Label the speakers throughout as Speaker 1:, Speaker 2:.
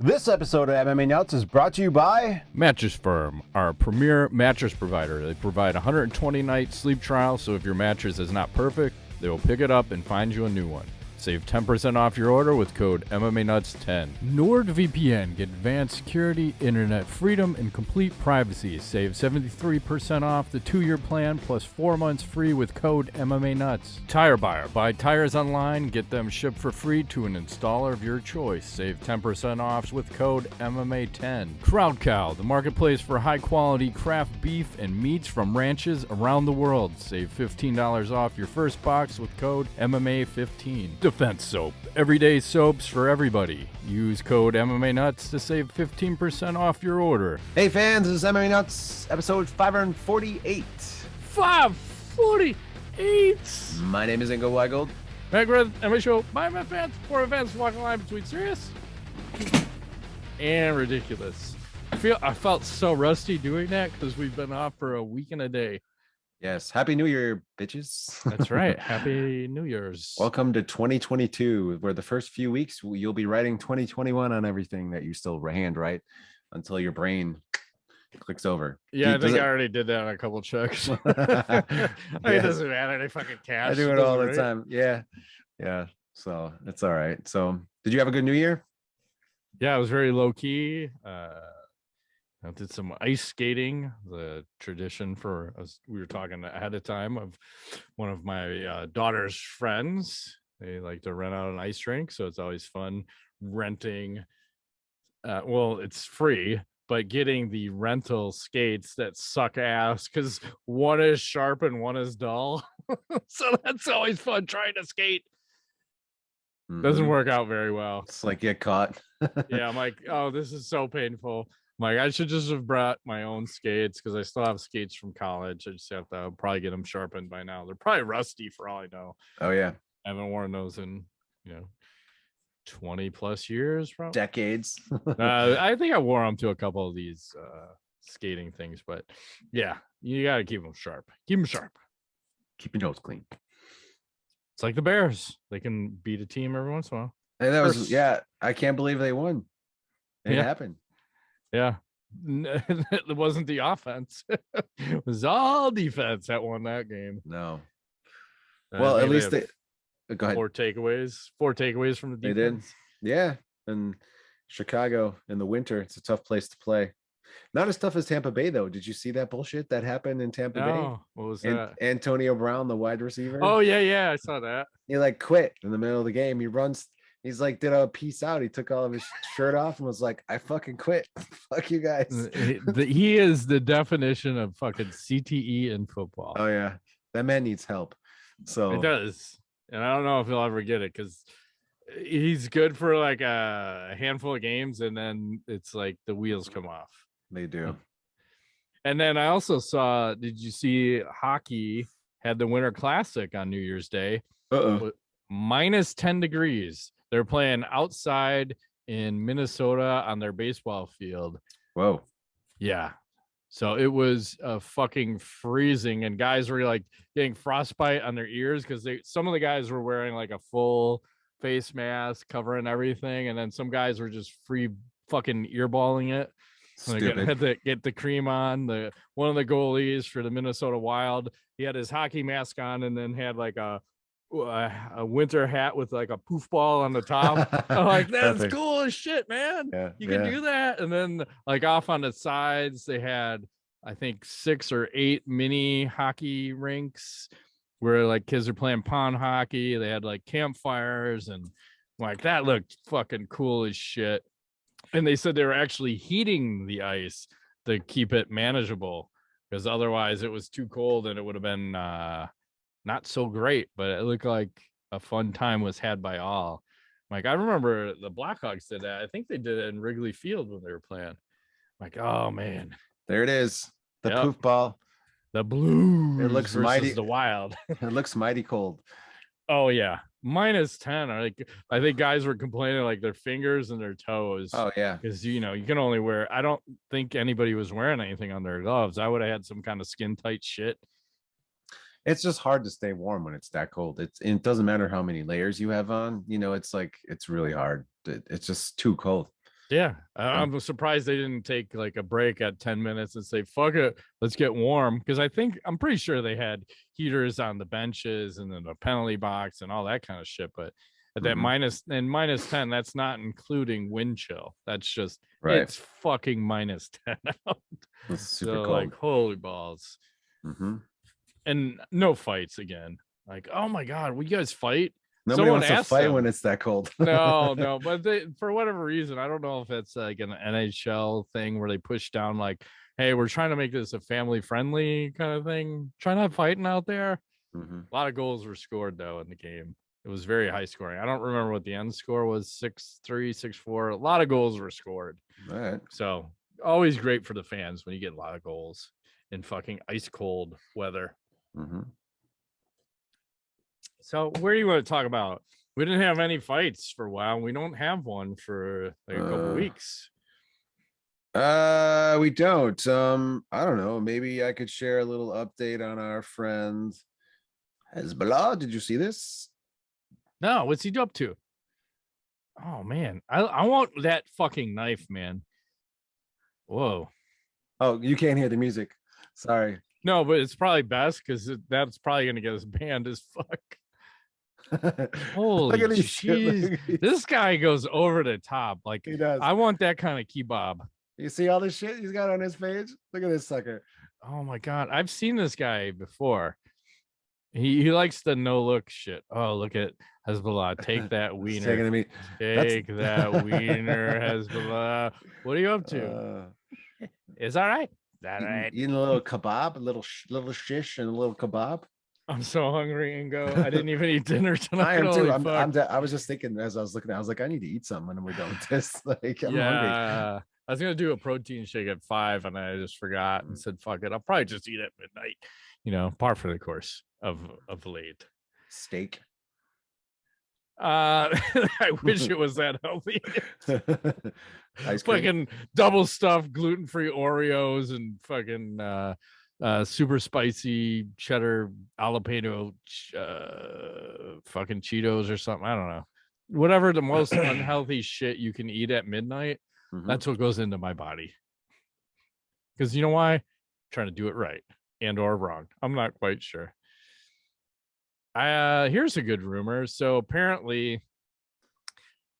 Speaker 1: This episode of MMA Nuts is brought to you by
Speaker 2: Mattress Firm, our premier mattress provider. They provide 120-night sleep trial, so if your mattress is not perfect, they will pick it up and find you a new one. Save 10% off your order with code MMANUTS10. NordVPN, get advanced security, internet freedom, and complete privacy. Save 73% off the 2-year plan plus 4 months free with code MMANUTS. Tire Buyer, buy tires online, get them shipped for free to an installer of your choice. Save 10% off with code MMA10. Crowd Cow, the marketplace for high-quality craft beef and meats from ranches around the world. Save $15 off your first box with code MMA15. Defense Soap. Everyday soaps for everybody. Use code MMANUTS to save 15% off your order.
Speaker 1: Hey fans, this is MMA Nuts, episode 548.
Speaker 2: 548!
Speaker 1: My name is Ingo Weigold.
Speaker 2: Macworth, MMA show, by my fans, for events, walking line between serious and ridiculous. I felt so rusty doing that because we've been off for a week and a day.
Speaker 1: Yes, Happy New Year, bitches.
Speaker 2: That's right. Happy New Year's.
Speaker 1: Welcome to 2022, where the first few weeks you'll be writing 2021 on everything that you still handwrite until your brain clicks over.
Speaker 2: Yeah, I think I already did that on a couple checks. It doesn't matter. They fucking cash.
Speaker 1: I do it all the time. Yeah. So it's all right. So did you have a good New Year?
Speaker 2: Yeah, it was very low key. I did some ice skating, the tradition for us. We were talking ahead of time of one of my daughter's friends. They like to rent out an ice rink, so it's always fun renting. Well, it's free, but getting the rental skates that suck ass because one is sharp and one is dull. So that's always fun trying to skate. Doesn't work out very well.
Speaker 1: It's like get caught.
Speaker 2: Yeah, I'm like, oh, this is so painful. Like, I should just have brought my own skates because I still have skates from college. I just have to probably get them sharpened by now. They're probably rusty for all I know.
Speaker 1: Oh, yeah.
Speaker 2: I haven't worn those in, 20 plus years, probably.
Speaker 1: Decades.
Speaker 2: I think I wore them to a couple of these skating things, but yeah, you got to keep them sharp. Keep them sharp.
Speaker 1: Keep your nose clean.
Speaker 2: It's like the Bears. They can beat a team every once in a while.
Speaker 1: And that was, I can't believe they won. It happened.
Speaker 2: Yeah, it wasn't the offense. It was all defense that won that game.
Speaker 1: No. Well, at least they go ahead.
Speaker 2: 4 takeaways from the defense. They did.
Speaker 1: Yeah. And Chicago in the winter, it's a tough place to play. Not as tough as Tampa Bay, though. Did you see that bullshit that happened in Tampa Bay?
Speaker 2: What was that?
Speaker 1: Antonio Brown, the wide receiver.
Speaker 2: Oh, yeah. I saw that.
Speaker 1: He quit in the middle of the game. He runs. He's did a peace out. He took all of his shirt off and was like, I fucking quit. Fuck you guys.
Speaker 2: He is the definition of fucking CTE in football.
Speaker 1: Oh, yeah. That man needs help. So
Speaker 2: it does. And I don't know if he'll ever get it because he's good for like a handful of games. And then it's like the wheels come off.
Speaker 1: They do.
Speaker 2: And then I also saw, did you see hockey had the Winter Classic on New Year's Day? Minus 10 degrees. They're playing outside in Minnesota on their baseball field.
Speaker 1: Whoa.
Speaker 2: Yeah. So it was fucking freezing, and guys were getting frostbite on their ears because some of the guys were wearing a full face mask covering everything, and then some guys were just free fucking earballing it. Had to get the cream on. One of the goalies for the Minnesota Wild, he had his hockey mask on and then had a winter hat with a poof ball on the top. I'm that's cool as shit, man. Yeah, you can do that. And then off on the sides, they had I think 6 or 8 mini hockey rinks where kids are playing pond hockey. They had campfires and that looked fucking cool as shit. And they said they were actually heating the ice to keep it manageable because otherwise it was too cold and it would have been not so great, but it looked like a fun time was had by all. I remember the Blackhawks did that. I think they did it in Wrigley Field when they were playing. Oh man,
Speaker 1: there it is. The poof ball.
Speaker 2: The Blues.
Speaker 1: It looks mighty.
Speaker 2: The Wild.
Speaker 1: It looks mighty cold.
Speaker 2: Oh yeah, minus 10. I think guys were complaining their fingers and their toes.
Speaker 1: Oh yeah,
Speaker 2: because you can only wear. I don't think anybody was wearing anything on their gloves. I would have had some kind of skin tight shit.
Speaker 1: It's just hard to stay warm when it's that cold. It doesn't matter how many layers you have on. It's really hard. It's just too cold.
Speaker 2: Yeah, I'm surprised they didn't take like a break at 10 minutes and say, fuck it, let's get warm. Because I'm pretty sure they had heaters on the benches and then the penalty box and all that kind of shit. But at that minus 10, that's not including wind chill. That's just, it's fucking minus 10 out.
Speaker 1: It's super
Speaker 2: so
Speaker 1: cold.
Speaker 2: Like, holy balls. And no fights again. Like, oh my God, will you guys fight?
Speaker 1: Nobody wants to fight when it's that cold.
Speaker 2: no, but for whatever reason, I don't know if it's like an NHL thing where they push down like, hey, we're trying to make this a family-friendly kind of thing. Try not fighting out there. A lot of goals were scored, though, in the game. It was very high scoring. I don't remember what the end score was, 6-3, 6-4. A lot of goals were scored.
Speaker 1: All right.
Speaker 2: So always great for the fans when you get a lot of goals in fucking ice-cold weather. So where do you want to talk about? We didn't have any fights for a while. We don't have one for like a couple weeks.
Speaker 1: We don't. I don't know. Maybe I could share a little update on our friend Hasbulla. Did you see this?
Speaker 2: No, what's he up to? Oh man, I want that fucking knife, man. Whoa.
Speaker 1: Oh, you can't hear the music. Sorry.
Speaker 2: No, but it's probably best because that's probably gonna get us banned as fuck. Holy jeez. This guy goes over the top. Like,
Speaker 1: he does.
Speaker 2: I want that kind of kebab.
Speaker 1: You see all this shit he's got on his page? Look at this sucker.
Speaker 2: Oh my God. I've seen this guy before. He likes the no look shit. Oh, look at Hasbulla. Take that wiener. Take that wiener, Hasbulla. What are you up to? Is that right? Is that right?
Speaker 1: Eating a little kebab, a little shish and a little kebab.
Speaker 2: I'm so hungry, Ingo. I didn't even eat dinner tonight.
Speaker 1: I am too. I was just thinking as I was looking, I was like, I need to eat something when we're done with this. Like, I'm hungry.
Speaker 2: I was gonna do a protein shake at 5 and I just forgot and said, fuck it. I'll probably just eat at midnight. You know, par for the course of late.
Speaker 1: Steak.
Speaker 2: I wish it was that healthy.
Speaker 1: Ice cream.
Speaker 2: Fucking double stuffed gluten-free Oreos and fucking super spicy cheddar jalapeno fucking Cheetos or something. I don't know. Whatever the most unhealthy shit you can eat at midnight, that's what goes into my body. Because you know why? I'm trying to do it right and or wrong. I'm not quite sure. Here's a good rumor. So apparently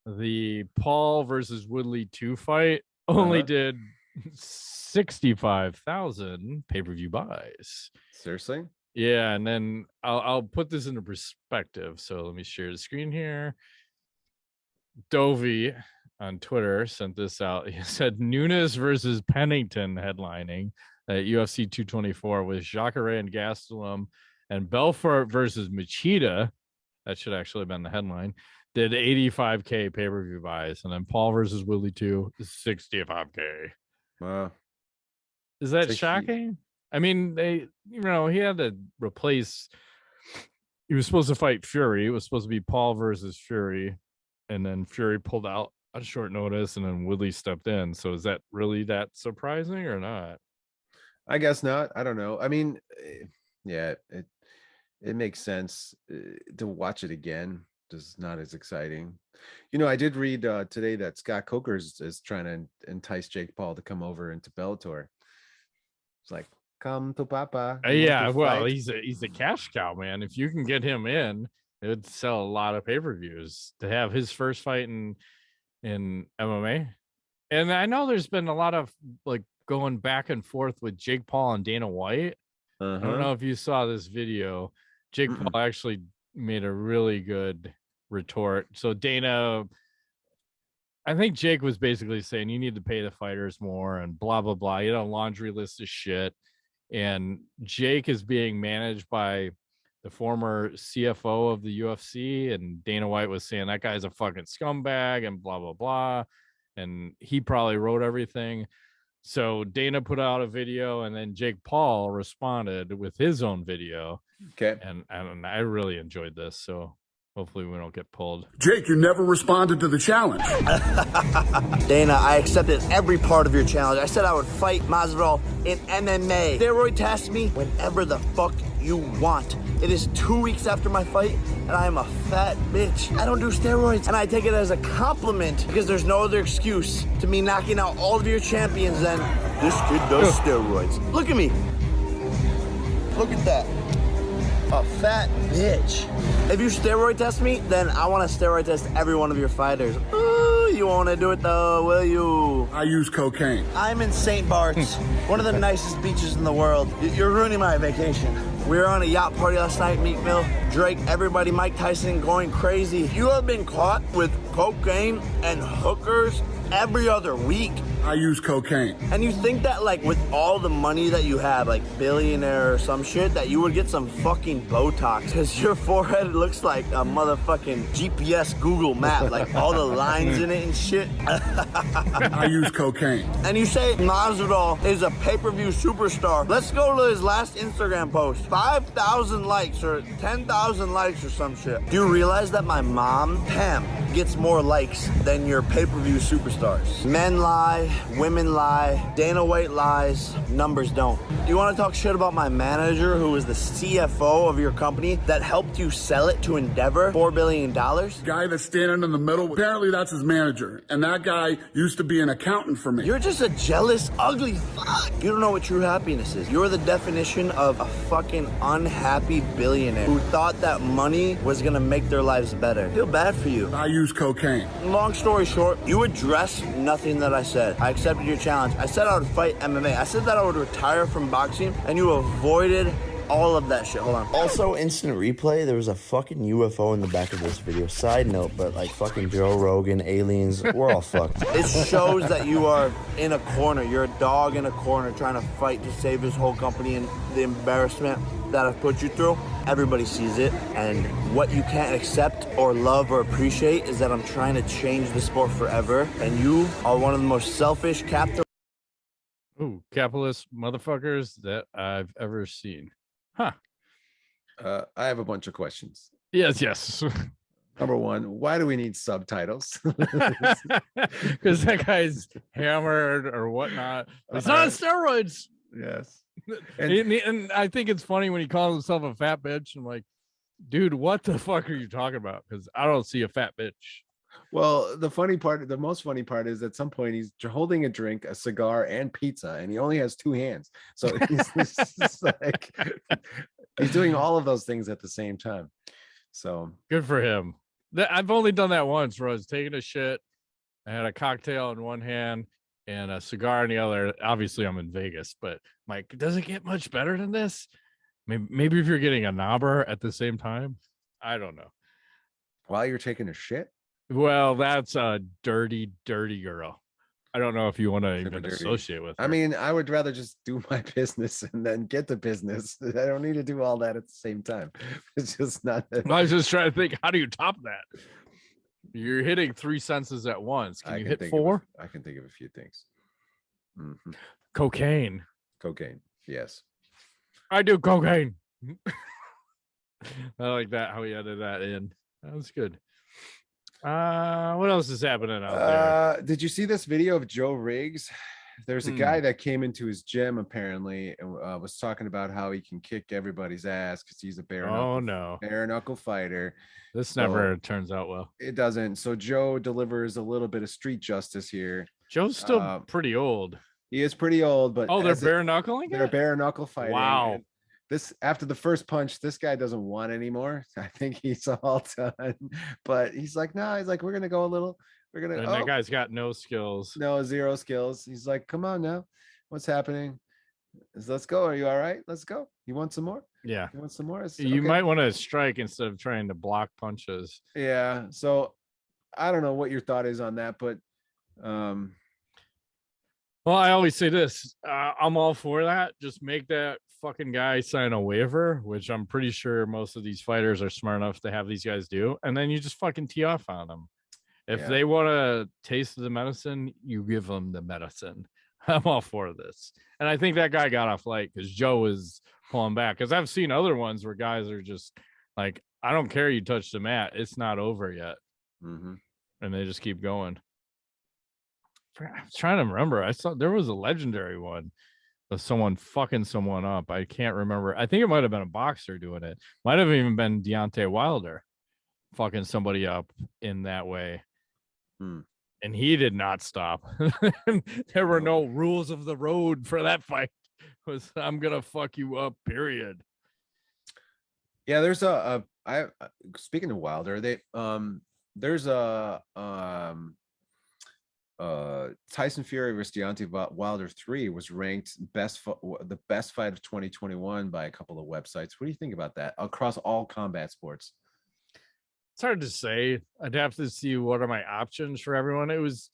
Speaker 2: the Paul versus Woodley 2 fight only did 65,000 pay-per-view buys.
Speaker 1: Seriously?
Speaker 2: Yeah, and then I'll put this into perspective. So let me share the screen here. Dovey on Twitter sent this out. He said Nunes versus Pennington headlining at UFC 224 with Jacare and Gastelum, and Belfort versus Machida. That should actually have been the headline. Did 85K pay-per-view buys, and then Paul versus Woodley 2 is 65K.
Speaker 1: Wow.
Speaker 2: Is that shocking? I mean, he had to replace. He was supposed to fight Fury. It was supposed to be Paul versus Fury, and then Fury pulled out on short notice, and then Woodley stepped in. So is that really that surprising or not?
Speaker 1: I guess not. I don't know. I mean, yeah, it makes sense to watch it again. Just not as exciting. You know, I did read today that Scott Coker is trying to entice Jake Paul to come over into Bellator. It's like, come to Papa.
Speaker 2: Yeah, well, he's a cash cow, man. If you can get him in, it would sell a lot of pay-per-views to have his first fight in MMA. And I know there's been a lot of like going back and forth with Jake Paul and Dana White. I don't know if you saw this video. Jake Paul actually made a really good retort. So Dana, I think Jake was basically saying you need to pay the fighters more and blah blah blah. You know, laundry list of shit. And Jake is being managed by the former CFO of the UFC, and Dana White was saying that guy's a fucking scumbag and blah blah blah, and he probably wrote everything. So Dana put out a video, and then Jake Paul responded with his own video.
Speaker 1: Okay.
Speaker 2: And I really enjoyed this. So hopefully we don't get pulled.
Speaker 3: Jake, you never responded to the challenge.
Speaker 4: Dana, I accepted every part of your challenge. I said I would fight Masvidal in MMA. Steroid test me whenever the fuck you want. It is 2 weeks after my fight, and I am a fat bitch. I don't do steroids, and I take it as a compliment because there's no other excuse to me knocking out all of your champions than this kid does steroids. Look at me. Look at that. A fat bitch. If you steroid test me, then I want to steroid test every one of your fighters. Ooh, you want to do it though, will you?
Speaker 3: I use cocaine.
Speaker 4: I'm in St. Bart's, one of the nicest beaches in the world. You're ruining my vacation. We were on a yacht party last night, Meat Mill. Drake, everybody, Mike Tyson going crazy. You have been caught with cocaine and hookers every other week.
Speaker 3: I use cocaine.
Speaker 4: And you think that, like, with all the money that you have, like billionaire or some shit, that you would get some fucking Botox, because your forehead looks like a motherfucking GPS Google map, like all the lines in it and shit.
Speaker 3: I use cocaine.
Speaker 4: And you say Masvidal is a pay-per-view superstar. Let's go to his last Instagram post. 5,000 likes or 10,000 likes or some shit. Do you realize that my mom, Pam, gets more likes than your pay-per-view superstars? Men lie, women lie, Dana White lies, numbers don't. You want to talk shit about my manager, who is the CFO of your company that helped you sell it to Endeavor, $4 billion?
Speaker 3: Guy that's standing in the middle, apparently that's his manager. And that guy used to be an accountant for me.
Speaker 4: You're just a jealous, ugly fuck. You don't know what true happiness is. You're the definition of a fucking unhappy billionaire who thought that money was gonna make their lives better. I feel bad for you.
Speaker 3: I use cocaine.
Speaker 4: Long story short, you addressed nothing that I said. I accepted your challenge. I said I would fight MMA. I said that I would retire from boxing, and you avoided all of that shit. Hold on. Also, instant replay, there was a fucking UFO in the back of this video. Side note, but like fucking Joe Rogan, aliens, we're all fucked. It shows that you are in a corner. You're a dog in a corner trying to fight to save his whole company, and the embarrassment that I've put you through, everybody sees it. And what you can't accept or love or appreciate is that I'm trying to change the sport forever, and you are one of the most selfish capitalist
Speaker 2: motherfuckers that I've ever seen. Huh.
Speaker 1: I have a bunch of questions.
Speaker 2: Yes.
Speaker 1: Number one, why do we need subtitles?
Speaker 2: Because that guy's hammered or whatnot. It's not on steroids.
Speaker 1: Yes.
Speaker 2: And I think it's funny when he calls himself a fat bitch. I'm like, dude, what the fuck are you talking about? Because I don't see a fat bitch.
Speaker 1: Well, the most funny part is at some point he's holding a drink, a cigar, and pizza, and he only has two hands. So he's like, he's doing all of those things at the same time. So
Speaker 2: good for him. I've only done that once, where I was taking a shit. I had a cocktail in one hand and a cigar in the other. Obviously, I'm in Vegas, but Mike, does it get much better than this? Maybe if you're getting a knobber at the same time, I don't know.
Speaker 1: While you're taking a shit.
Speaker 2: Well, that's a dirty, dirty girl. I don't know if you want to even associate with her.
Speaker 1: I mean, I would rather just do my business and then get the business. I don't need to do all that at the same time. It's just not.
Speaker 2: I was just trying to think, how do you top that? You're hitting three senses at once. Can you hit four?
Speaker 1: I can think of a few things. Mm-hmm.
Speaker 2: Cocaine.
Speaker 1: Yes.
Speaker 2: I do cocaine. I like that, how he added that in. That was good. What else is happening out there?
Speaker 1: Did you see this video of Joe Riggs? There's a guy that came into his gym apparently and was talking about how he can kick everybody's ass because he's a bare knuckle fighter.
Speaker 2: This never turns out well.
Speaker 1: It doesn't. So Joe delivers a little bit of street justice here.
Speaker 2: Joe's still pretty old.
Speaker 1: He is pretty old, but
Speaker 2: they're bare knuckling.
Speaker 1: They're bare knuckle fighting.
Speaker 2: Wow.
Speaker 1: This after the first punch, this guy doesn't want anymore. I think he's all done. But he's like, no, he's like, we're gonna go a little. We're gonna.
Speaker 2: That guy's got no skills.
Speaker 1: No, zero skills. He's like, come on now, what's happening? Let's go. Are you all right? Let's go. You want some more?
Speaker 2: Yeah.
Speaker 1: You want some more?
Speaker 2: You might want to strike instead of trying to block punches.
Speaker 1: Yeah. So I don't know what your thought is on that, but
Speaker 2: well, I always say this. I'm all for that. Just make that fucking guy sign a waiver, which I'm pretty sure most of these fighters are smart enough to have these guys do. And then you just fucking tee off on them. If they want to taste the medicine, you give them the medicine. I'm all for this. And I think that guy got off light because Joe was pulling back. Because I've seen other ones where guys are just like, I don't care you touch the mat. It's not over yet.
Speaker 1: Mm-hmm.
Speaker 2: And they just keep going. I'm trying to remember. I saw there was a legendary one of someone fucking someone up. I can't remember. I think it might have been a boxer doing it. Might have even been Deontay Wilder fucking somebody up in that way.
Speaker 1: Hmm.
Speaker 2: And he did not stop. There were no rules of the road for that fight. It was, I'm gonna fuck you up, period.
Speaker 1: Yeah, there's speaking of Wilder, there's Tyson Fury versus Deontay Wilder 3 was ranked the best fight of 2021 by a couple of websites. What do you think about that across all combat sports?
Speaker 2: It's hard to say. I'd have to see what are my options for everyone. It was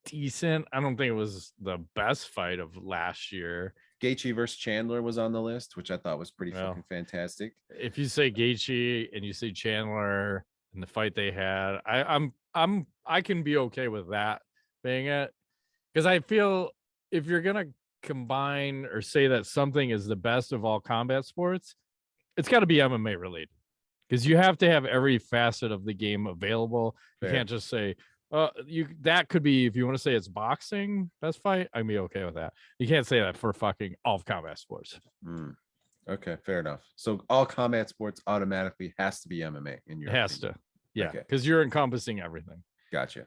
Speaker 2: decent. I don't think it was the best fight of last year.
Speaker 1: Gaethje versus Chandler was on the list, which I thought was pretty fucking fantastic.
Speaker 2: If you say Gaethje and you say Chandler and the fight they had, I can be okay with that being it, because I feel if you're gonna combine or say that something is the best of all combat sports, it's got to be MMA related, because you have to have every facet of the game available. Fair. You can't just say that could be, if you want to say it's boxing best fight, I'd be okay with that. You can't say that for fucking all combat sports.
Speaker 1: Okay, fair enough. So all combat sports automatically has to be MMA in your
Speaker 2: opinion. To, yeah, because you're encompassing everything.
Speaker 1: Gotcha.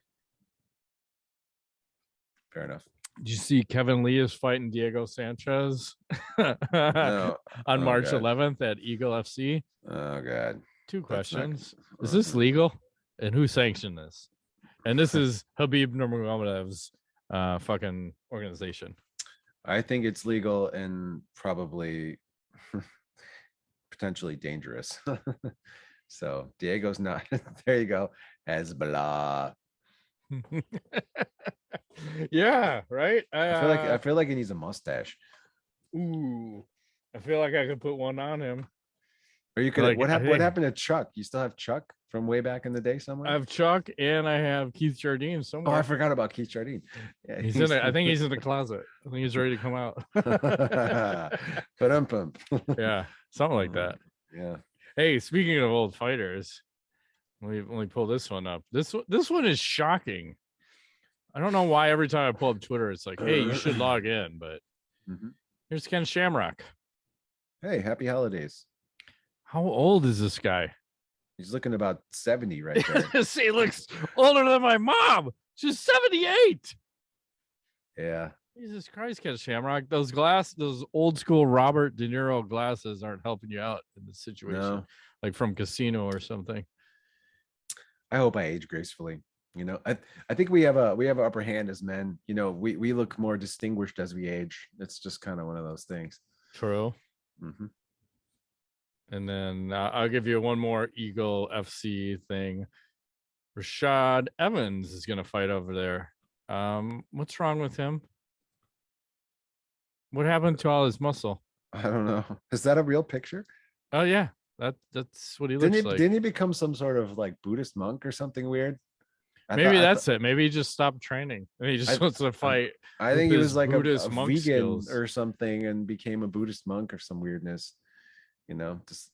Speaker 1: Fair enough.
Speaker 2: Did you see Kevin Lee is fighting Diego Sanchez
Speaker 1: No.
Speaker 2: on March 11th at Eagle FC?
Speaker 1: Oh God.
Speaker 2: Two questions. Is this legal? And who sanctioned this? And this is Habib Nurmagomedov's fucking organization. I
Speaker 1: think it's legal and probably potentially dangerous. So Diego's not. There you go. Hezbollah.
Speaker 2: Yeah, right.
Speaker 1: I feel like he needs a mustache.
Speaker 2: Ooh, I feel like I could put one on him.
Speaker 1: Or you could. Like, what happened to Chuck? You still have Chuck from way back in the day somewhere?
Speaker 2: I have Chuck and I have Keith Jardine somewhere.
Speaker 1: Oh, I forgot about Keith Jardine.
Speaker 2: Yeah, he's in it. I think he's in the closet. I think he's ready to come out.
Speaker 1: But
Speaker 2: yeah, something like that.
Speaker 1: Yeah.
Speaker 2: Hey, speaking of old fighters, let me pull this one up. This one is shocking. I don't know why every time I pull up Twitter, it's like, hey, you should log in. But here's Ken Shamrock.
Speaker 1: Hey, happy holidays.
Speaker 2: How old is this guy?
Speaker 1: He's looking about 70 right there.
Speaker 2: He looks older than my mom. She's 78.
Speaker 1: Yeah.
Speaker 2: Jesus Christ, Ken Shamrock. Those old school Robert De Niro glasses aren't helping you out in this situation. No. Like from Casino or something.
Speaker 1: I hope I age gracefully. You know, I think we have an upper hand as men. You know, we look more distinguished as we age. It's just kind of one of those things.
Speaker 2: True. And then I'll give you one more Eagle FC thing. Rashad Evans is going to fight over there. What's wrong with him? What happened to all his muscle?
Speaker 1: I don't know. Is that a real picture?
Speaker 2: Oh yeah, that's what he looks like.
Speaker 1: Didn't he become some sort of like Buddhist monk or something weird?
Speaker 2: Maybe that's it. Maybe he just stopped training and he just wants to fight.
Speaker 1: I think he was like a vegan
Speaker 2: skills
Speaker 1: or something and became a Buddhist monk or some weirdness. You know, just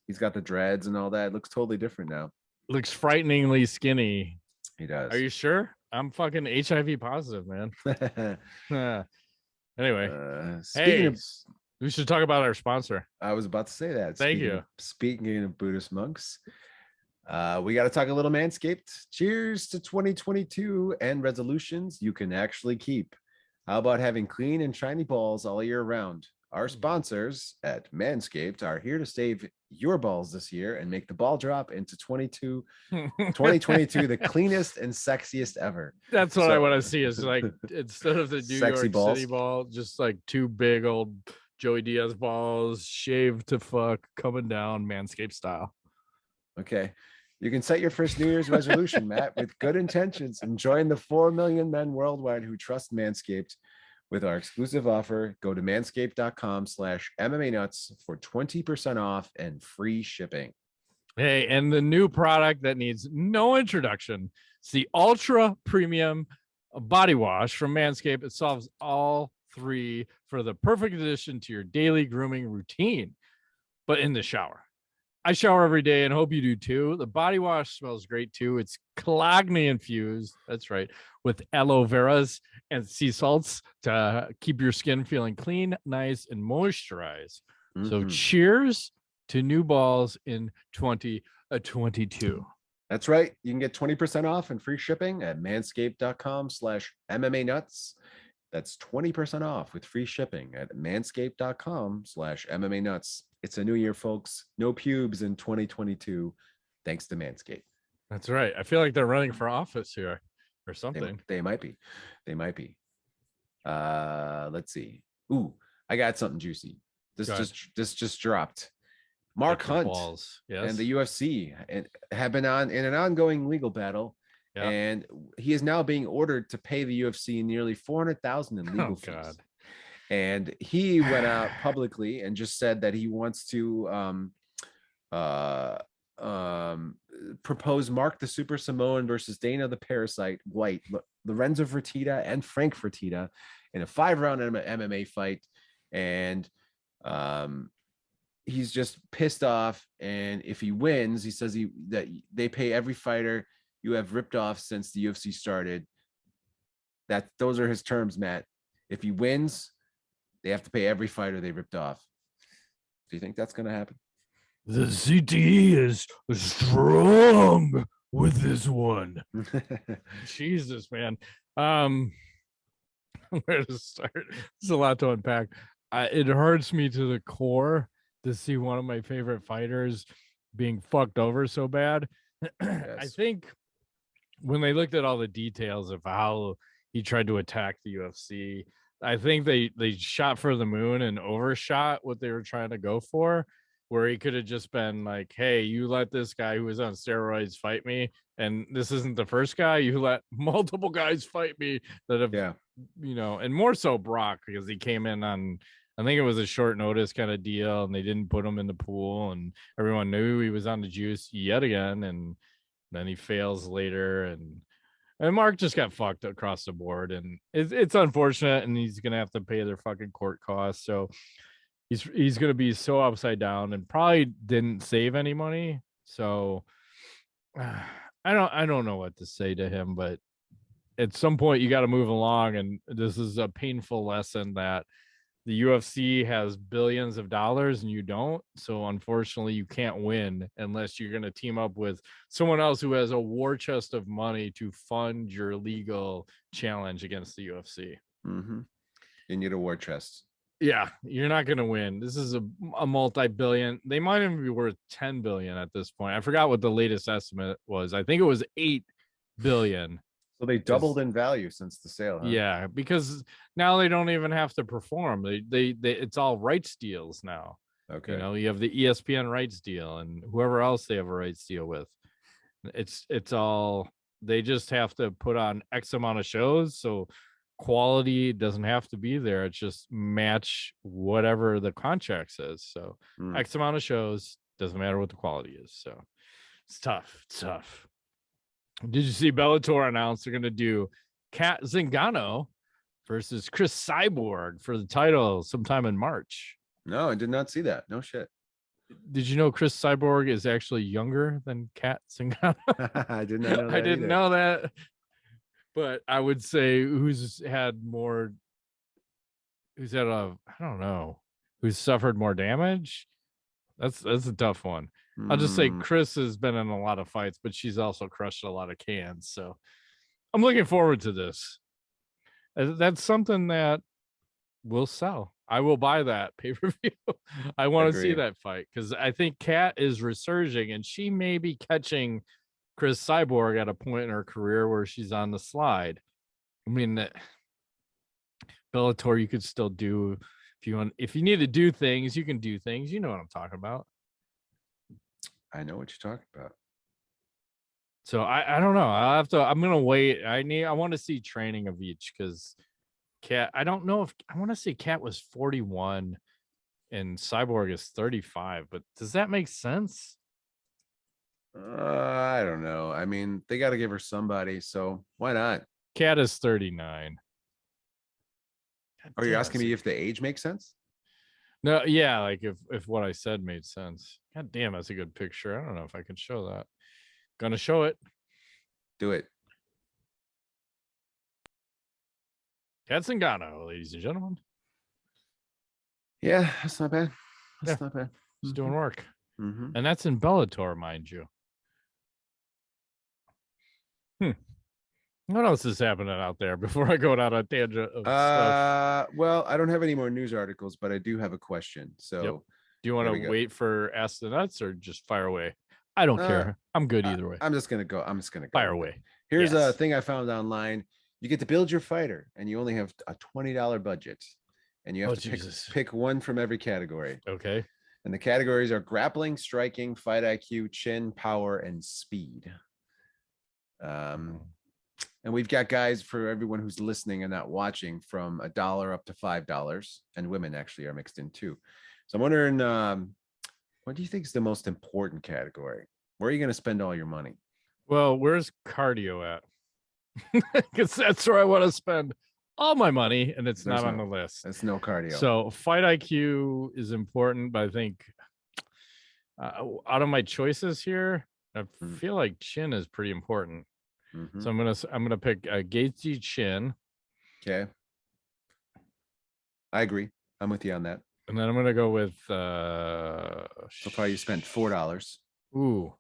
Speaker 1: he's got the dreads and all that. It looks totally different now.
Speaker 2: Looks frighteningly skinny.
Speaker 1: He does.
Speaker 2: Are you sure? I'm fucking HIV positive, man. Anyway, we should talk about our sponsor.
Speaker 1: I was about to say that.
Speaker 2: Thank you.
Speaker 1: Speaking of Buddhist monks, we got to talk a little Manscaped. Cheers to 2022 and resolutions you can actually keep. How about having clean and shiny balls all year round? Our sponsors at Manscaped are here to save your balls this year and make the ball drop into 2022 the cleanest and sexiest ever.
Speaker 2: That's what I want to see, is like, instead of the New York City ball, just like two big old Joey Diaz balls, shaved to fuck, coming down Manscaped style.
Speaker 1: Okay. You can set your first New Year's resolution, Matt, with good intentions and join the 4 million men worldwide who trust Manscaped. With our exclusive offer, go to manscaped.com/MMANuts for 20% off and free shipping.
Speaker 2: Hey, and the new product that needs no introduction, it's the Ultra Premium Body Wash from Manscaped. It solves all three for the perfect addition to your daily grooming routine, but in the shower. I shower every day and hope you do too. The body wash smells great too. It's Clogny infused. That's right. With aloe veras and sea salts to keep your skin feeling clean, nice, and moisturized. So cheers to new balls in 2022.
Speaker 1: That's right. You can get 20% off and free shipping at manscaped.com/MMA-nuts. That's 20% off with free shipping at manscaped.com/MMA-nuts. It's a new year, folks. No pubes in 2022, thanks to Manscaped.
Speaker 2: That's right. I feel like they're running for office here or something.
Speaker 1: They might be. They might be. Let's see. Ooh, I got something juicy. This just dropped. Mark Hunt and the UFC have been in an ongoing legal battle, and he is now being ordered to pay the UFC nearly $400,000 in legal fees. God. And he went out publicly and just said that he wants to propose Mark the Super Samoan versus Dana the Parasite White, Lorenzo Fertitta, and Frank Fertitta in a 5-round MMA fight. And he's just pissed off, and if he wins, he says that they pay every fighter you have ripped off since the UFC started. Those are his terms, Matt. If he wins, they have to pay every fighter they ripped off. Do you think that's going to happen?
Speaker 2: The CTE is strong with this one. Jesus, man. Where to start? There's a lot to unpack. It hurts me to the core to see one of my favorite fighters being fucked over so bad. Yes. I think when they looked at all the details of how he tried to attack the UFC, I think they shot for the moon and overshot what they were trying to go for, where he could have just been like, hey, you let this guy who was on steroids fight me, and this isn't the first guy. You let multiple guys fight me that have, and more so Brock, because he came in on, I think it was a short notice kind of deal, and they didn't put him in the pool, and everyone knew he was on the juice yet again, and then he fails later, and Mark just got fucked across the board, and it's unfortunate, and he's gonna have to pay their fucking court costs. So he's gonna be so upside down, and probably didn't save any money. So I don't know what to say to him, but at some point you got to move along, and this is a painful lesson that the UFC has billions of dollars and you don't. So unfortunately, you can't win unless you're going to team up with someone else who has a war chest of money to fund your legal challenge against the UFC.
Speaker 1: Mm-hmm. You need a war chest.
Speaker 2: Yeah, you're not going to win. This is a multi-billion. They might even be worth 10 billion at this point. I forgot what the latest estimate was. I think it was 8 billion.
Speaker 1: So they doubled in value since the sale, huh?
Speaker 2: Yeah, because now they don't even have to perform. They it's all rights deals now.
Speaker 1: Okay.
Speaker 2: You know, you have the ESPN rights deal and whoever else they have a rights deal with. It's all, they just have to put on X amount of shows. So quality doesn't have to be there. It's just match whatever the contract says. So X amount of shows, doesn't matter what the quality is. So it's tough. It's tough. Did you see Bellator announced they're going to do Cat Zingano versus Cris Cyborg for the title sometime in March?
Speaker 1: No, I did not see that. No shit.
Speaker 2: Did you know Cris Cyborg is actually younger than Cat Zingano?
Speaker 1: I did not know that.
Speaker 2: I didn't know that. But I would say who's suffered more damage? That's a tough one. I'll just say Cris has been in a lot of fights, but she's also crushed a lot of cans. So I'm looking forward to this. That's something that will sell. I will buy that pay-per-view. I want to see that fight because I think Kat is resurging, and she may be catching Cris Cyborg at a point in her career where she's on the slide. I mean, Bellator, you could still do if you want. If you need to do things, you can do things. You know what I'm talking about.
Speaker 1: I know what you're talking about.
Speaker 2: So I don't know. I'm gonna wait. I want to see training of each because Kat, I don't know if I want to say Kat was 41 and Cyborg is 35, but does that make sense?
Speaker 1: I don't know. I mean, they got to give her somebody, so why not?
Speaker 2: Kat is 39.
Speaker 1: Are you asking me if the age makes sense?
Speaker 2: No, yeah, like if what I said made sense. God damn, that's a good picture. I don't know if I can show that. Gonna show it.
Speaker 1: Do it.
Speaker 2: That's Zingano, ladies and gentlemen.
Speaker 1: Yeah, that's not bad. That's
Speaker 2: Yeah.
Speaker 1: not bad.
Speaker 2: He's doing work.
Speaker 1: Mm-hmm.
Speaker 2: And that's in Bellator, mind you. What else is happening out there before I go down a tangent of stuff?
Speaker 1: Well, I don't have any more news articles, but I do have a question. So
Speaker 2: do you want to wait for Ask the Nuts or just fire away? I don't care. I'm good either way.
Speaker 1: I'm just gonna go.
Speaker 2: Fire away.
Speaker 1: Here's a thing I found online. You get to build your fighter, and you only have a $20 budget, and you have to pick one from every category.
Speaker 2: Okay.
Speaker 1: And the categories are grappling, striking, fight IQ, chin, power, and speed. And we've got guys for everyone who's listening and not watching from $1 up to $5, and women actually are mixed in too. So I'm wondering, what do you think is the most important category? Where are you going to spend all your money?
Speaker 2: Well, where's cardio at? Because that's where I want to spend all my money, and it's not on the list.
Speaker 1: It's no cardio.
Speaker 2: So fight IQ is important, but I think out of my choices here, I feel like chin is pretty important. So I'm gonna pick Gatesy chin.
Speaker 1: Okay, I agree. I'm with you on that.
Speaker 2: And then I'm gonna go with
Speaker 1: so far you spent $4.
Speaker 2: Ooh,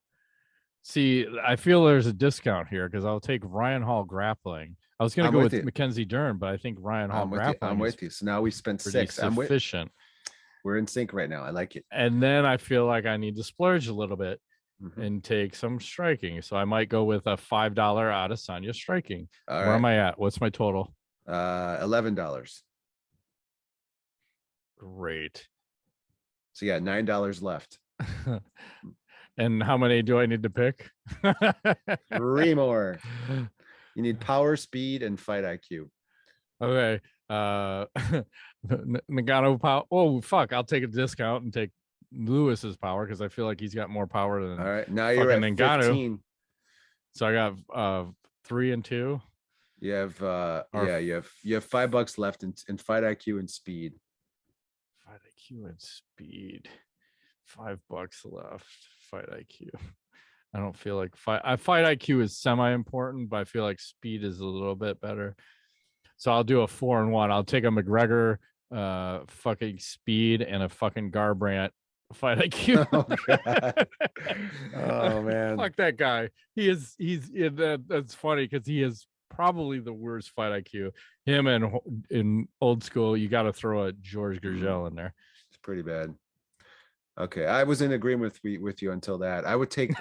Speaker 2: see, I feel there's a discount here because I'll take Ryan Hall grappling. I was gonna go with Mackenzie Dern, but I think Ryan Hall grappling.
Speaker 1: I'm with you. So now we spent $6.
Speaker 2: Sufficient.
Speaker 1: We're in sync right now. I like it.
Speaker 2: And then I feel like I need to splurge a little bit. And take some striking. So I might go with a $5 Adesanya striking. Where am I at? What's my total?
Speaker 1: $11.
Speaker 2: Great.
Speaker 1: So yeah, $9 left.
Speaker 2: And how many do I need to pick?
Speaker 1: 3 more. You need power, speed, and fight IQ.
Speaker 2: Okay. Nagano power. Oh fuck! I'll take a discount and take Lewis's power because I feel like he's got more power than.
Speaker 1: All right, now you're at Ngannou. 15.
Speaker 2: So I got 3 and 2.
Speaker 1: You have you have $5 left in fight IQ and speed.
Speaker 2: Fight IQ and speed. $5 left. Fight IQ. I don't feel like fight IQ is semi-important, but I feel like speed is a little bit better. So I'll do a 4 and 1. I'll take a McGregor, fucking speed, and a fucking Garbrandt fight IQ.
Speaker 1: Oh man,
Speaker 2: fuck that guy. He's that's funny because he is probably the worst fight IQ. Him and in old school, you got to throw a George Gurgel in there.
Speaker 1: It's pretty bad. Okay, I was in agreement with you until that. I would take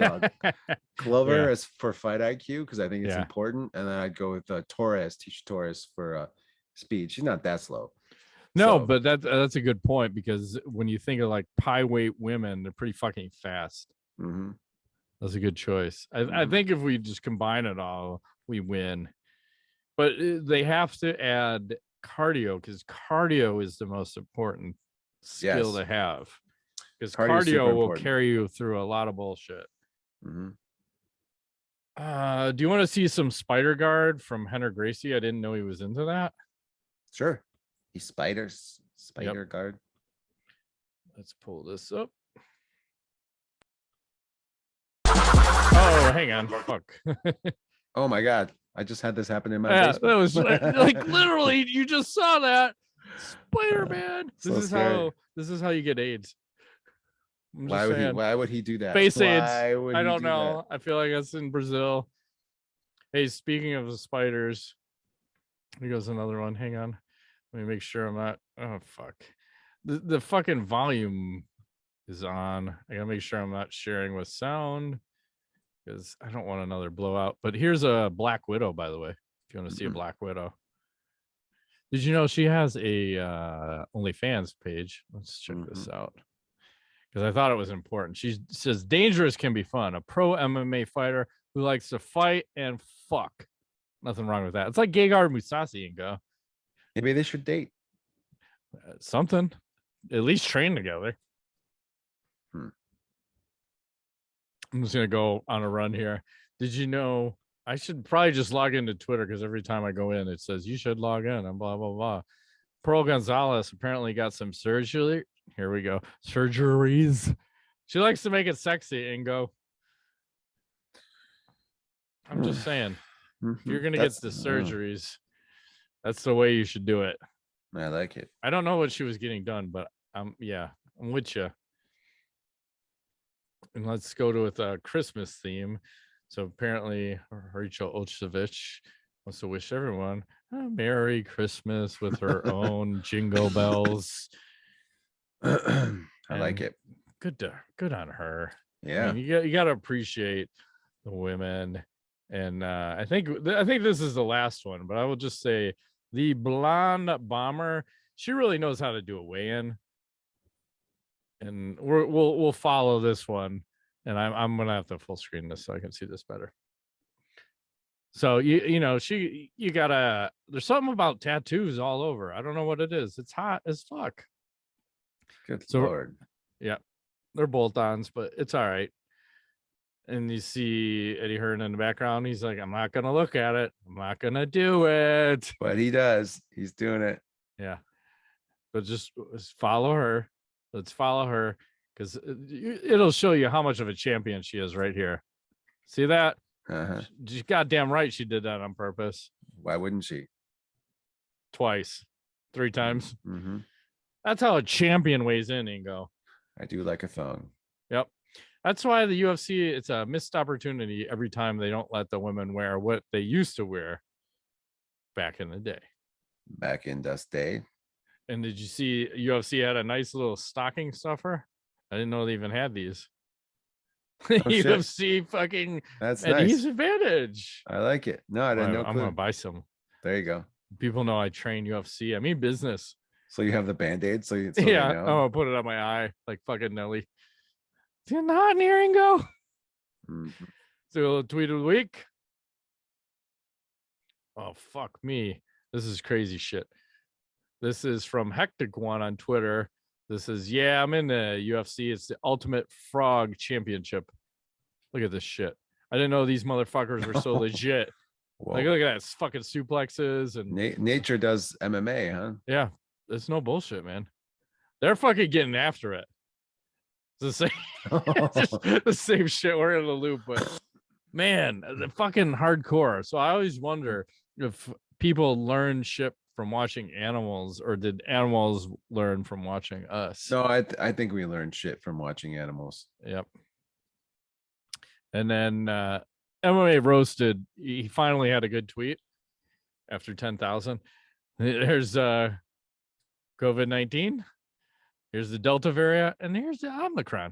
Speaker 1: Glover as for fight IQ because I think it's important, and then I'd go with Tisha Torres for speed. She's not that slow.
Speaker 2: No, but that's a good point because when you think of like pie weight women, they're pretty fucking fast. That's a good choice. I think if we just combine it all, we win. But they have to add cardio because cardio is the most important skill to have. Because cardio will carry you through a lot of bullshit. Do you want to see some Spider Guard from Henry Gracie? I didn't know he was into that.
Speaker 1: Sure. He's Spider Guard.
Speaker 2: Let's pull this up. Oh, hang on. Fuck.
Speaker 1: Oh my god. I just had this happen in my basement.
Speaker 2: That was like literally you just saw that. Spider-Man. This is how you get AIDS.
Speaker 1: Why would he do that?
Speaker 2: Face AIDS. I don't know. I feel like that's in Brazil. Hey, speaking of the spiders, here goes another one. Hang on. Let me make sure I'm not. Oh fuck. The fucking volume is on. I gotta make sure I'm not sharing with sound because I don't want another blowout. But here's a Black Widow, by the way. If you want to see a Black Widow. Did you know she has a OnlyFans page? Let's check this out. Because I thought it was important. She says, dangerous can be fun. A pro MMA fighter who likes to fight and fuck. Nothing wrong with that. It's like Gegard Mousasi and go.
Speaker 1: Maybe they should date.
Speaker 2: Something. At least train together. I'm just going to go on a run here. Did you know? I should probably just log into Twitter because every time I go in, it says you should log in and blah, blah, blah. Pearl Gonzalez apparently got some surgery. Here we go. Surgeries. She likes to make it sexy and go. I'm just saying. You're going to get the surgeries. That's the way you should do it.
Speaker 1: I like it.
Speaker 2: I don't know what she was getting done, but yeah, I'm with you. And let's go to with a Christmas theme. So apparently Rachel Ochevich wants to wish everyone a Merry Christmas with her own jingle bells.
Speaker 1: I like it.
Speaker 2: Good on her.
Speaker 1: Yeah.
Speaker 2: I mean, you got to appreciate the women. And I think this is the last one, but I will just say the blonde bomber, she really knows how to do a weigh-in. And we'll follow this one. And I'm gonna have to full screen this so I can see this better. So you know, you gotta, there's something about tattoos all over. I don't know what it is. It's hot as fuck.
Speaker 1: Good Lord.
Speaker 2: Yeah, they're bolt-ons, but it's all right. And you see Eddie Hearn in the background. He's like, I'm not gonna look at it. I'm not gonna do it.
Speaker 1: But he does. He's doing it.
Speaker 2: Yeah. But just follow her. Let's follow her, because it'll show you how much of a champion she is right here. See that? She's goddamn right she did that on purpose.
Speaker 1: Why wouldn't she?
Speaker 2: Twice. 3 times.
Speaker 1: Mm-hmm.
Speaker 2: That's how a champion weighs in, Ingo.
Speaker 1: I do like a thong.
Speaker 2: Yep. That's why the UFC, it's a missed opportunity every time they don't let the women wear what they used to wear back in the day.
Speaker 1: Back in Dust Day.
Speaker 2: And did you see UFC had a nice little stocking stuffer? I didn't know they even had these. UFC fucking
Speaker 1: that's
Speaker 2: an
Speaker 1: nice.
Speaker 2: easy advantage.
Speaker 1: I like it. No, I didn't know.
Speaker 2: I'm gonna buy some.
Speaker 1: There you go.
Speaker 2: People know I train UFC. I mean business.
Speaker 1: So you have the Band-Aid, so yeah,
Speaker 2: I'm gonna put it on my eye like fucking Nelly. Is it not in here, Ingo?
Speaker 1: Mm-hmm.
Speaker 2: So a little tweet of the week. Oh fuck me. This is crazy shit. This is from Hectic One on Twitter. This is, yeah, I'm in the UFC. It's the Ultimate Frog Championship. Look at this shit. I didn't know these motherfuckers were so legit. Like, look at that. It's fucking suplexes and
Speaker 1: Nature does MMA, huh?
Speaker 2: Yeah, it's no bullshit, man. They're fucking getting after it. It's the same, it's just the same shit. We're in the loop, but man, the fucking hardcore. So I always wonder if people learn shit from watching animals, or did animals learn from watching us?
Speaker 1: No, I think we learned shit from watching animals.
Speaker 2: Yep. And then MMA Roasted, he finally had a good tweet after 10,000. There's COVID-19. Here's the Delta variant, and here's the Omicron.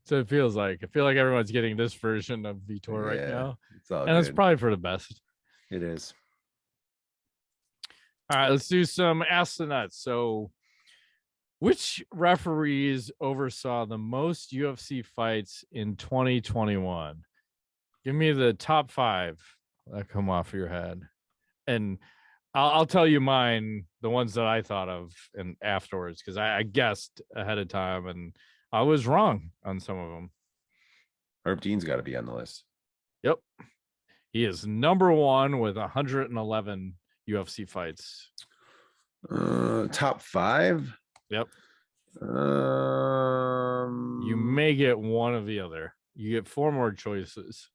Speaker 2: So it feels like, I feel like everyone's getting this version of Vitor right now.
Speaker 1: It's all
Speaker 2: and
Speaker 1: good.
Speaker 2: It's probably for the best.
Speaker 1: It is.
Speaker 2: All right, let's do some Ask the Nuts. So, which referees oversaw the most UFC fights in 2021? Give me the top 5 that come off your head. And I'll tell you mine, the ones that I thought of and afterwards, because I guessed ahead of time and I was wrong on some of them.
Speaker 1: Herb Dean's got to be on the list.
Speaker 2: Yep. He is number 1 with 111 UFC fights.
Speaker 1: Top 5?
Speaker 2: Yep.
Speaker 1: You
Speaker 2: may get one of the other. You get 4 more choices.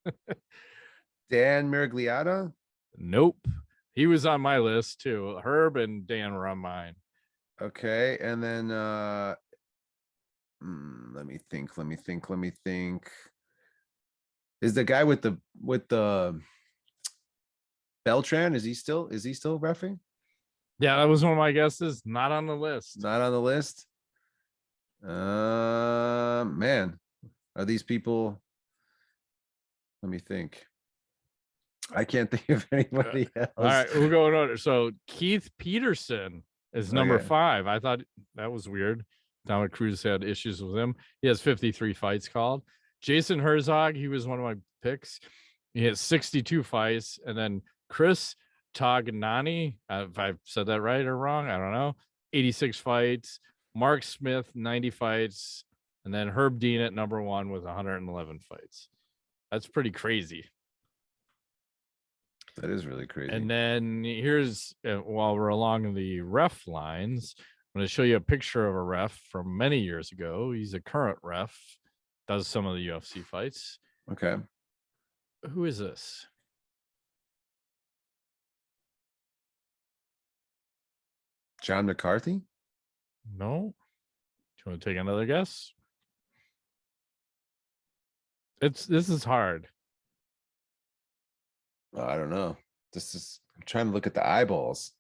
Speaker 1: Dan Miragliotta?
Speaker 2: Nope. He was on my list too. Herb and Dan were on mine.
Speaker 1: Okay, and then let me think. Is the guy with the Beltran, is he still reffing?
Speaker 2: Yeah, that was one of my guesses. Not on the list.
Speaker 1: Not on the list. Man, are these people? Let me think. I can't think of anybody else.
Speaker 2: All right, we'll go in order. So Keith Peterson is number 5. I thought that was weird. Dominic Cruz had issues with him. He has 53 fights called. Jason Herzog, he was one of my picks. He has 62 fights. And then Cris Tognani, if I've said that right or wrong, I don't know, 86 fights. Mark Smith, 90 fights. And then Herb Dean at number 1 with 111 fights. That's pretty crazy.
Speaker 1: That is really crazy.
Speaker 2: And then here's, while we're along the ref lines, I'm going to show you a picture of a ref from many years ago. He's a current ref, does some of the UFC fights.
Speaker 1: Okay.
Speaker 2: Who is this?
Speaker 1: John McCarthy?
Speaker 2: No. Do you want to take another guess? This is hard.
Speaker 1: Oh, I don't know. I'm trying to look at the eyeballs.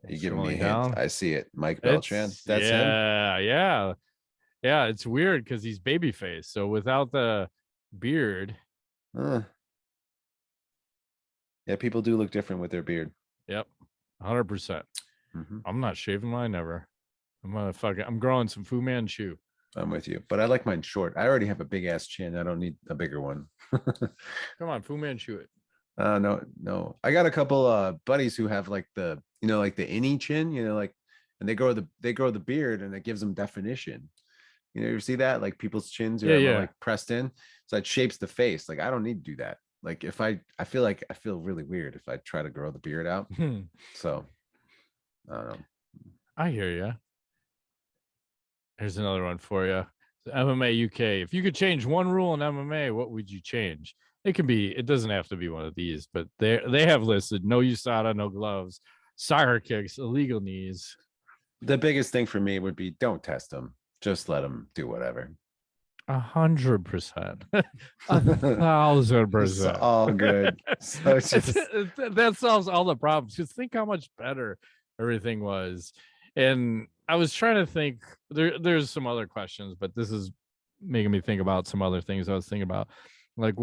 Speaker 1: Are you giving me a hint?
Speaker 2: Down.
Speaker 1: I see it. Mike Beltran. That's him.
Speaker 2: Yeah. It's weird because he's babyface. So without the beard.
Speaker 1: Yeah, people do look different with their beard.
Speaker 2: Yep. 100%. I'm not shaving mine ever. I'm growing some Fu Manchu.
Speaker 1: I'm with you, but I like mine short. I already have a big ass chin. I don't need a bigger one.
Speaker 2: Come on, Fu Manchu it.
Speaker 1: No. I got a couple buddies who have like the, like the innie chin, like, and they grow the beard and it gives them definition. You see that? Like people's chins are like pressed in. So it shapes the face. Like I don't need to do that. Like if I feel really weird if I try to grow the beard out. So I don't know.
Speaker 2: I hear you. Here's another one for you. MMA UK. If you could change one rule in MMA, what would you change? It doesn't have to be one of these, but they have listed no USADA, no gloves, soccer kicks, illegal knees.
Speaker 1: The biggest thing for me would be don't test them. Just let them do whatever.
Speaker 2: 100%. 1,000%.
Speaker 1: It's all good. So it's just...
Speaker 2: that solves all the problems. Just think how much better everything was. And I was trying to think, there's some other questions, but this is making me think about some other things I was thinking about. Like,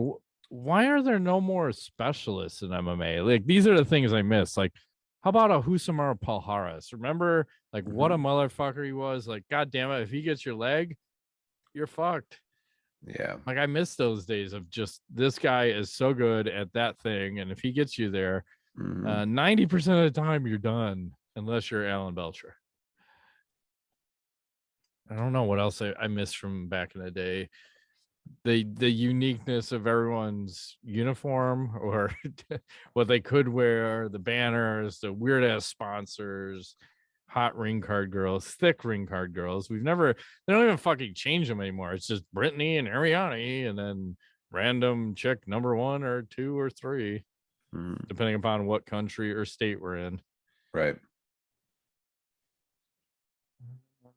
Speaker 2: why are there no more specialists in MMA? Like, these are the things I miss. Like, how about a Husamar Palhares? Remember, like, what a motherfucker he was? Like, God damn it, if he gets your leg, you're fucked.
Speaker 1: Yeah.
Speaker 2: Like, I miss those days of just, this guy is so good at that thing. And if he gets you there, 90% of the time, you're done. Unless you're Alan Belcher. I don't know what else I miss from back in the day. The uniqueness of everyone's uniform or what they could wear, the banners, the weird ass sponsors, hot ring card girls, thick ring card girls. They don't even fucking change them anymore. It's just Brittany and Ariane and then random chick number 1 or 2 or 3, depending upon what country or state we're in.
Speaker 1: Right.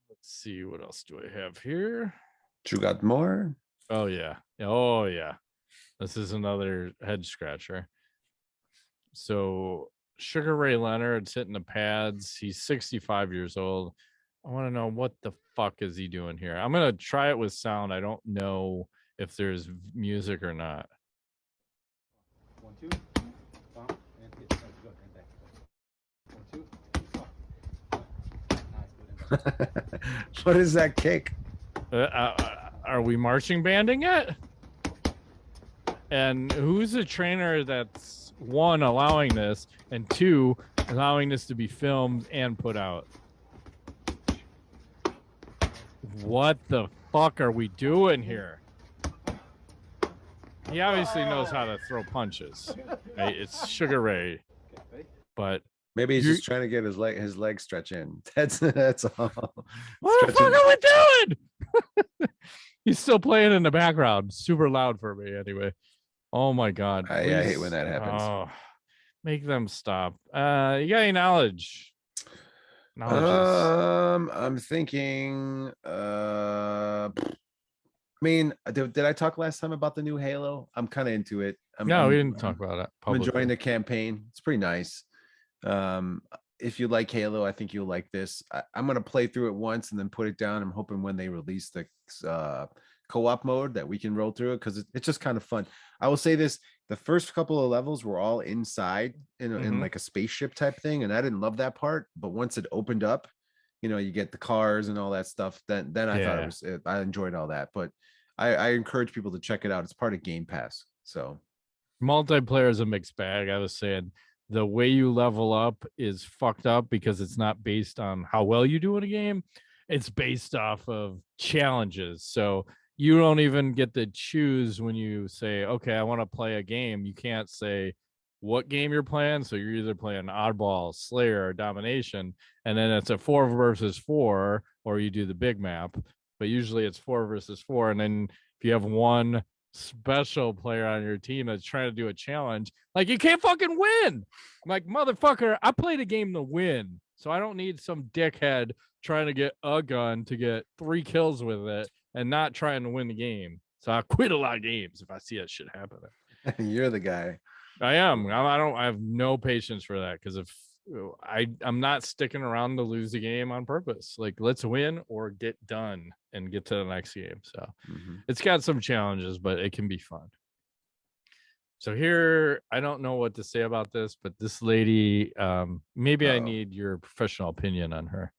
Speaker 2: Let's see, what else do I have here?
Speaker 1: You got more?
Speaker 2: Oh yeah. This is another head scratcher. So Sugar Ray Leonard's hitting the pads. He's 65 years old. I want to know what the fuck is he doing here. I'm gonna try it with sound. I don't know if there's music or not.
Speaker 5: 1, 2, bump, and hit. Good, and back. 1, 2, bump. Nice, good.
Speaker 1: What is that kick?
Speaker 2: Are we marching banding yet? And who's the trainer that's 1, allowing this, and 2, allowing this to be filmed and put out? What the fuck are we doing here? He obviously knows how to throw punches. Right? It's Sugar Ray, but
Speaker 1: maybe he's just trying to get his leg stretch in. That's all.
Speaker 2: What the fuck are we doing? He's still playing in the background, super loud for me anyway. Oh my god!
Speaker 1: I hate when that happens.
Speaker 2: Oh, make them stop. You got any knowledge?
Speaker 1: I'm thinking. I mean, did I talk last time about the new Halo? I'm kind of into it.
Speaker 2: We didn't talk about it.
Speaker 1: I'm enjoying the campaign. It's pretty nice. If you like Halo, I think you'll like this. I'm gonna play through it once and then put it down. I'm hoping when they release the co-op mode that we can roll through it, because it's just kind of fun. I will say this: the first couple of levels were all inside in like a spaceship type thing, and I didn't love that part. But once it opened up, you get the cars and all that stuff. Then I thought I enjoyed all that. But I encourage people to check it out. It's part of Game Pass. So
Speaker 2: multiplayer is a mixed bag. I was saying the way you level up is fucked up because it's not based on how well you do in a game. It's based off of challenges. So you don't even get to choose when you say, okay, I want to play a game. You can't say what game you're playing. So you're either playing Oddball, Slayer, or Domination. And then it's a 4 versus 4, or you do the big map. But usually it's 4 versus 4. And then if you have one special player on your team that's trying to do a challenge, like you can't fucking win. I'm like, motherfucker, I played a game to win, so I don't need some dickhead trying to get a gun to get 3 kills with it and not trying to win the game. So I quit a lot of games if I see that shit happening.
Speaker 1: You're the guy.
Speaker 2: I am. I have no patience for that, because if I'm not sticking around to lose the game on purpose. Like, let's win or get done and get to the next game. So it's got some challenges, but it can be fun. So here, I don't know what to say about this, but this lady, maybe I need your professional opinion on her.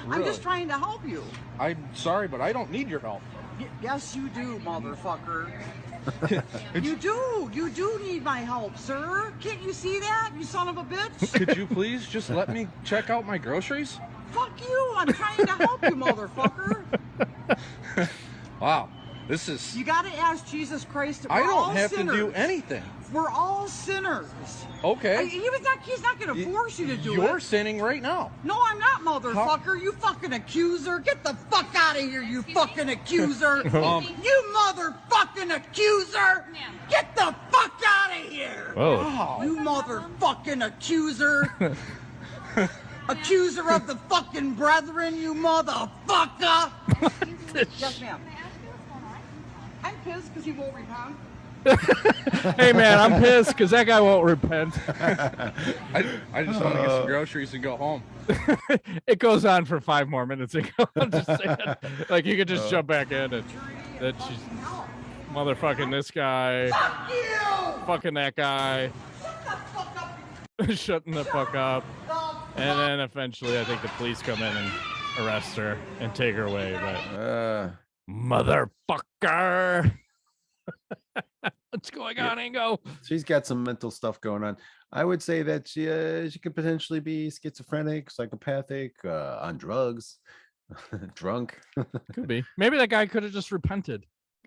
Speaker 6: Really? I'm just trying to help you.
Speaker 5: I'm sorry, but I don't need your help.
Speaker 6: Yes, you do, motherfucker. You do need my help, sir. Can't you see that, you son of a bitch?
Speaker 5: Could you please just let me check out my groceries?
Speaker 6: Fuck you, I'm trying to help you, motherfucker.
Speaker 5: Wow, this is...
Speaker 6: You gotta ask Jesus Christ.
Speaker 5: I don't have to do anything.
Speaker 6: We're all sinners.
Speaker 5: Okay.
Speaker 6: He's not gonna force you to do it.
Speaker 5: You're sinning right now.
Speaker 6: No, I'm not, motherfucker. You fucking accuser. Get the fuck out of here, you fucking accuser. You motherfucking accuser. Get the fuck out of here.
Speaker 2: Whoa.
Speaker 6: You motherfucking accuser. Accuser of the fucking brethren, you motherfucker. Yes, ma'am. I'm pissed because he won't repent.
Speaker 2: Hey man, I'm pissed because that guy won't repent.
Speaker 5: I just want to get some groceries and go home.
Speaker 2: It goes on for 5 more minutes. I'm just saying, like, you could just jump back in and that she's motherfucking this guy, fucking that guy, shutting the fuck up, and then eventually I think the police come in and arrest her and take her away. But motherfucker. What's going on, Ingo?
Speaker 1: She's got some mental stuff going on. I would say that she could potentially be schizophrenic, psychopathic, on drugs, drunk.
Speaker 2: Could be. Maybe that guy could have just repented.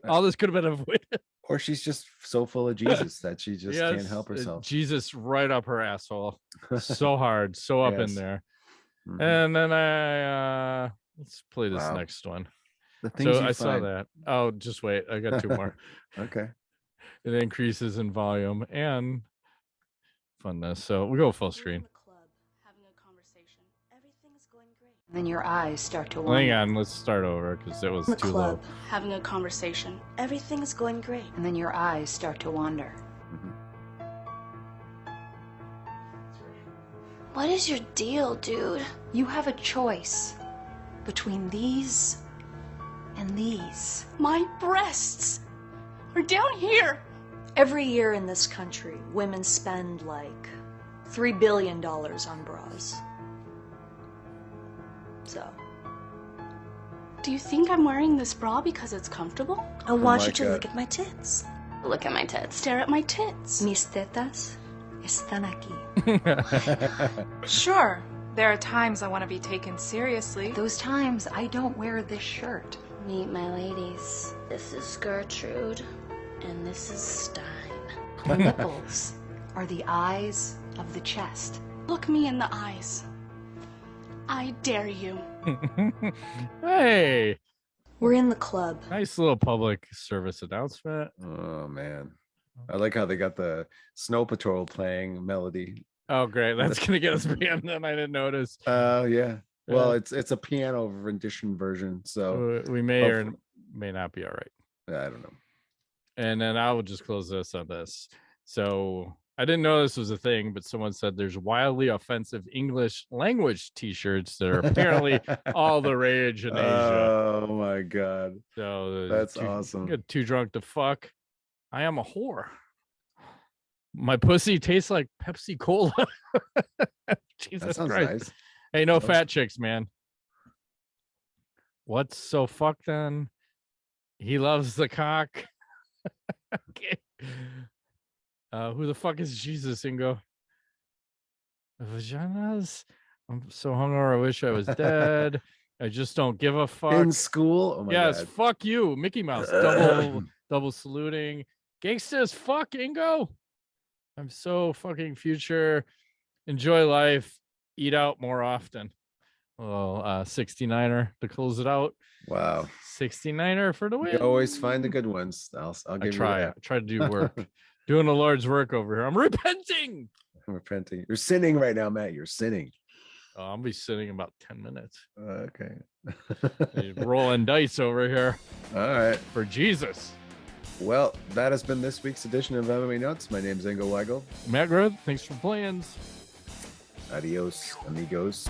Speaker 2: All this could have been avoided.
Speaker 1: Or she's just so full of Jesus that she just can't help herself.
Speaker 2: Jesus right up her asshole. So hard, so up in there. And then let's play this next one. So I saw that. Oh, just wait. I got 2 more.
Speaker 1: Okay.
Speaker 2: It increases in volume and funness. So we go full screen.
Speaker 7: Then your eyes start to wander.
Speaker 2: Hang on, let's start over because it was too low.
Speaker 7: Having a conversation. Everything is going great. And then your eyes start to wander. What is your deal, dude? You have a choice between these and these. My breasts are down here. Every year in this country, women spend like $3 billion on bras. So,
Speaker 8: do you think I'm wearing this bra because it's comfortable?
Speaker 7: I want you to look at my tits.
Speaker 8: Look at my tits. Stare at my tits.
Speaker 7: Mis tetas están aquí.
Speaker 9: Sure, there are times I want to be taken seriously.
Speaker 7: Those times I don't wear this shirt.
Speaker 8: Meet my ladies. This is Gertrude, and this is Stein.
Speaker 7: The nipples are the eyes of the chest.
Speaker 8: Look me in the eyes. I dare you.
Speaker 2: Hey.
Speaker 7: We're in the club.
Speaker 2: Nice little public service announcement.
Speaker 1: Oh, man. I like how they got the Snow Patrol playing melody.
Speaker 2: Oh, great. That's going to get us banned then. I didn't notice.
Speaker 1: Yeah. Well, it's a piano rendition version, so
Speaker 2: we may or may not be all right.
Speaker 1: I don't know.
Speaker 2: And then I will just close this on this. So I didn't know this was a thing, but someone said there's wildly offensive English language T-shirts that are apparently all the rage in Asia.
Speaker 1: Oh my god!
Speaker 2: So
Speaker 1: that's awesome.
Speaker 2: Get too drunk to fuck. I am a whore. My pussy tastes like Pepsi Cola. Jesus Christ!
Speaker 1: Nice.
Speaker 2: Hey, no fat chicks, man. What's so fuck then? He loves the cock. Okay. Who the fuck is Jesus, Ingo? Vaginas? I'm so hungover, I wish I was dead. I just don't give a fuck.
Speaker 1: In school? Oh my
Speaker 2: yes,
Speaker 1: god.
Speaker 2: fuck you, Mickey Mouse. Double saluting. Gangsta as fuck, Ingo. I'm so fucking future. Enjoy life. Eat out more often. Oh, 69er to close it out.
Speaker 1: Wow.
Speaker 2: 69er for the win.
Speaker 1: You always find the good ones. I'll give you that.
Speaker 2: I try to do work. Doing the Lord's work over here. I'm repenting.
Speaker 1: I'm repenting. You're sinning right now, Matt. You're sinning.
Speaker 2: Oh, I'll be sitting in about 10 minutes.
Speaker 1: Okay.
Speaker 2: Rolling dice over here.
Speaker 1: All right.
Speaker 2: For Jesus.
Speaker 1: Well, that has been this week's edition of MMA Nuts. My name's Ingo Weigel.
Speaker 2: Matt Groth, thanks for playing.
Speaker 1: Adios, amigos.